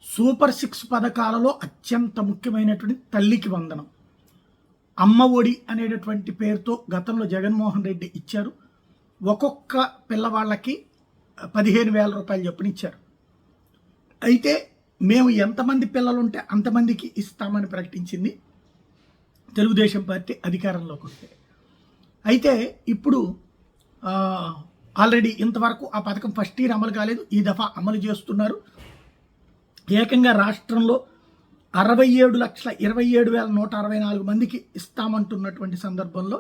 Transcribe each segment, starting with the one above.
Super 6 పథకాలలో అత్యంత ముఖ్యమైనటువంటి తల్లికి వందనం. అమ్మ ఒడి అనేటటువంటి పేరుతో గతంలో జగన్మోహన్ రెడ్డి ఇచ్చారు. ఒక్కొక్క పిల్లవాళ్ళకి 15,000 రూపాయలు చొప్పున ఇచ్చారు. అయితే మేము ఎంతమంది పిల్లలుంటే అంతమందికి ఇస్తామని ప్రకటించింది తెలుగుదేశం పార్టీ అధికారంలోకి వస్తే. అయితే ఇప్పుడు ఆల్రెడీ ఇంతవరకు ఆ పథకం ఫస్ట్ ఇయర్ అమలు కాలేదు, ఈ దఫా అమలు చేస్తున్నారు. ఏకంగా రాష్ట్రంలో 67,27,164 మందికి ఇస్తామంటున్నటువంటి సందర్భంలో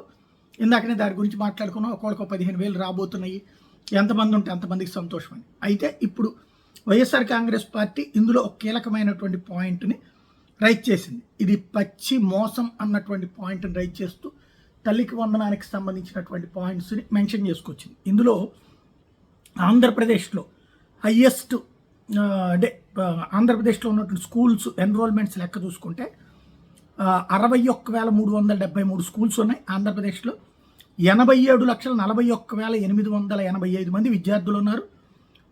ఇందాకనే దాని గురించి మాట్లాడుకున్నాం. ఒక్కొక్క 15,000 రాబోతున్నాయి, ఎంతమంది ఉంటే అంతమందికి సంతోషమని. అయితే ఇప్పుడు వైఎస్ఆర్ కాంగ్రెస్ పార్టీ ఇందులో ఒక కీలకమైనటువంటి పాయింట్ని రైట్ చేసింది. ఇది పచ్చి మోసం అన్నటువంటి పాయింట్ని రైట్ చేస్తూ తల్లికి వందనానికి సంబంధించినటువంటి పాయింట్స్ని మెన్షన్ చేసుకొచ్చింది. ఇందులో ఆంధ్రప్రదేశ్లో హయ్యెస్ట్ అంటే ఆంధ్రప్రదేశ్లో ఉన్నటువంటి స్కూల్స్ ఎన్రోల్మెంట్స్ లెక్క చూసుకుంటే 61,373 స్కూల్స్ ఉన్నాయి ఆంధ్రప్రదేశ్లో. 87,41,885 మంది విద్యార్థులు ఉన్నారు.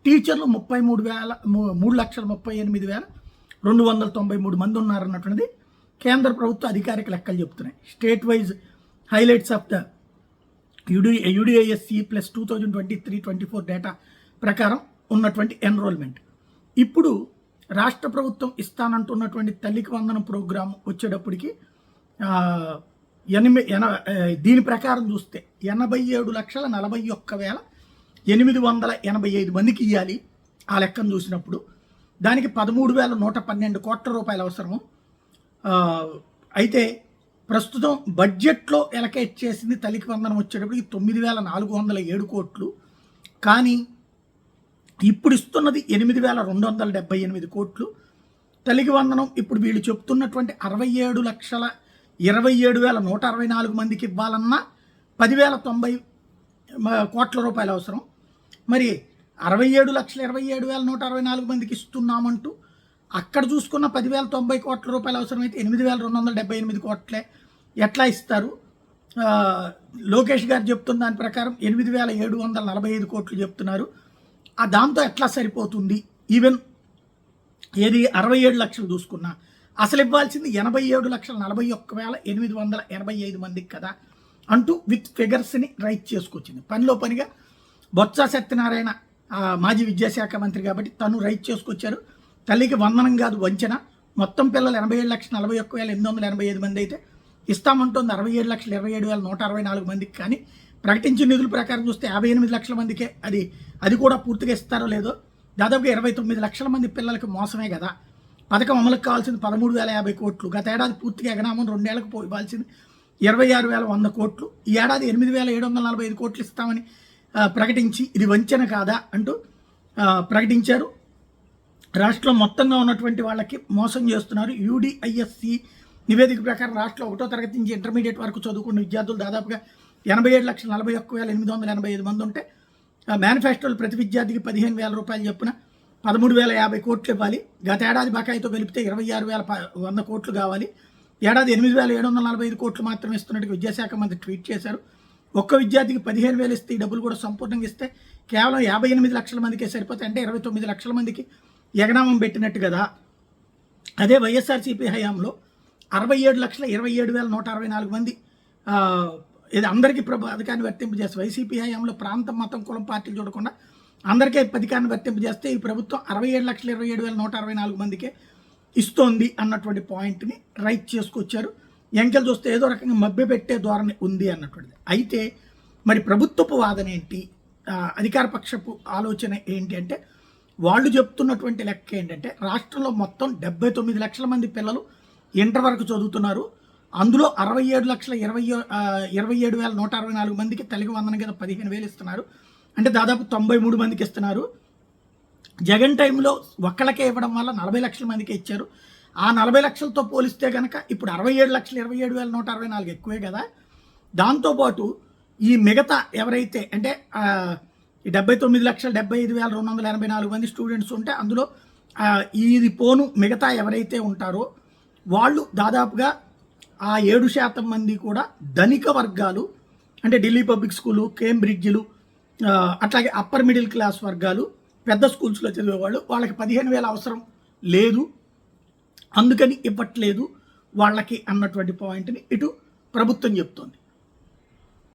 టీచర్లు 3,38,293 మంది ఉన్నారన్నటువంటిది కేంద్ర ప్రభుత్వ అధికారిక లెక్కలు చెప్తున్నాయి. State wise highlights of the UDISC plus 2023-24 data ప్రకారం ఉన్నటువంటి ఎన్రోల్మెంట్. ఇప్పుడు రాష్ట్ర ప్రభుత్వం ఇస్తానంటున్నటువంటి తల్లికి వందనం ప్రోగ్రాం వచ్చేటప్పటికి దీని ప్రకారం చూస్తే 87,41,885 మందికి ఇవ్వాలి. ఆ లెక్కను చూసినప్పుడు దానికి 13,112 కోట్ల రూపాయలు అవసరము. అయితే ప్రస్తుతం బడ్జెట్లో ఎలకేట్ చేసింది తల్లికి వందనం వచ్చేటప్పటికి 9,407 కోట్లు. కానీ ఇప్పుడు ఇస్తున్నది 8,278 కోట్లు. తల్లికి వందనం ఇప్పుడు వీళ్ళు చెప్తున్నటువంటి 67,27,164 మందికి ఇవ్వాలన్నా 10,090 కోట్ల రూపాయలు అవసరం. మరి 67,27,164 మందికి ఇస్తున్నామంటూ అక్కడ చూసుకున్న 10,090 కోట్ల రూపాయలు అవసరమైతే 8,278 కోట్లే ఎట్లా ఇస్తారు? లోకేష్ గారు చెప్తున్న దాని ప్రకారం 8,745 కోట్లు చెప్తున్నారు. దాంతో ఎట్లా సరిపోతుంది? ఈవెన్ ఏది 67 లక్షలు చూసుకున్నా అసలు ఇవ్వాల్సింది 87,41,885 మందికి కదా అంటూ విత్ ఫిగర్స్ని రైట్ చేసుకొచ్చింది. పనిలో పనిగా బొత్స సత్యనారాయణ మాజీ విద్యాశాఖ మంత్రి కాబట్టి తను రైట్ చేసుకొచ్చారు. తల్లికి వందనం కాదు వంచన. మొత్తం పిల్లలు 87,41,885 మంది అయితే ఇస్తామంటుంది 67,27,164 మందికి. కానీ ప్రకటించిన నిధుల ప్రకారం చూస్తే 58 లక్షల మందికే అది కూడా పూర్తిగా ఇస్తారో లేదో. దాదాపుగా 29 లక్షల మంది పిల్లలకి మోసమే కదా. పథకం అమలుకు కావాల్సింది 13,050 కోట్లు. గత ఏడాది పూర్తిగా ఎగనామం 2 ఏళ్లకు ఇవ్వాల్సింది 26,100 కోట్లు. ఈ ఏడాది 8,745 కోట్లు ఇస్తామని ప్రకటించి ఇది వంచన కాదా అంటూ ప్రకటించారు. రాష్ట్రంలో మొత్తంగా ఉన్నటువంటి వాళ్ళకి మోసం చేస్తున్నారు. UDISC నివేదిక ప్రకారం రాష్ట్రంలో 1వ తరగతి నుంచి ఇంటర్మీడియట్ వరకు చదువుకున్న విద్యార్థులు దాదాపుగా 87,41,885 మంది ఉంటే మేనిఫెస్టోలు ప్రతి విద్యార్థికి 15,000 రూపాయలు చొప్పున 13,050 కోట్లు ఇవ్వాలి. గత ఏడాది బకాయితో కలిపితే 26,100 కోట్లు కావాలి. ఏడాది 8,745 కోట్లు మాత్రమే ఇస్తున్నట్టు విద్యాశాఖ మంత్రి ట్వీట్ చేశారు. ఒక్క విద్యార్థికి 15,000 ఇస్తే ఈ డబ్బులు కూడా సంపూర్ణంగా ఇస్తే కేవలం 58 లక్షల మందికే సరిపోతాయి. అంటే 29 లక్షల మందికి ఎగనామం పెట్టినట్టు కదా. అదే వైఎస్ఆర్సీపీ హయాంలో 67,27,164 మంది ఇది అందరికీ పథకాన్ని వర్తింపజేస్తే, వైసీపీ హయాంలో ప్రాంతం మతం కులం పార్టీలు చూడకుండా అందరికీ పథకాన్ని వర్తింపజేస్తే ఈ ప్రభుత్వం 67,27,164 మందికే ఇస్తోంది అన్నటువంటి పాయింట్ని రైట్ చేసుకొచ్చారు. ఎంకెలు చూస్తే ఏదో రకంగా మభ్యపెట్టే ధోరణి ఉంది అన్నటువంటిది. అయితే మరి ప్రభుత్వపు వాదన ఏంటి, అధికార పక్షపు ఆలోచన ఏంటి అంటే, వాళ్ళు చెప్తున్నటువంటి లెక్క ఏంటంటే రాష్ట్రంలో మొత్తం 79 లక్షల మంది పిల్లలు ఇంటర్ వరకు చదువుతున్నారు. అందులో 67,27,164 మందికి తల్లికి వందనం కింద 15,000 ఇస్తున్నారు. అంటే దాదాపు 93 మందికి ఇస్తున్నారు. జగన్ టైంలో ఒక్కళ్ళకే ఇవ్వడం వల్ల 40 లక్షల మందికి ఇచ్చారు. ఆ 40 లక్షలతో పోలిస్తే కనుక ఇప్పుడు 67,27,164 ఎక్కువే కదా. దాంతోపాటు ఈ మిగతా ఎవరైతే అంటే 79,75,284 మంది స్టూడెంట్స్ ఉంటే అందులో ఇది పోను మిగతా ఎవరైతే ఉంటారో వాళ్ళు దాదాపుగా ఆ 7% మంది కూడా ధనిక వర్గాలు. అంటే ఢిల్లీ పబ్లిక్ స్కూలు, కేంబ్రిడ్జ్లు, అట్లాగే అప్పర్ మిడిల్ క్లాస్ వర్గాలు, పెద్ద స్కూల్స్లో చదివేవాళ్ళు. వాళ్ళకి 15,000 అవసరం లేదు, అందుకని ఇవ్వట్లేదు వాళ్ళకి అన్నటువంటి పాయింట్ని ఇటు ప్రభుత్వం చెప్తోంది.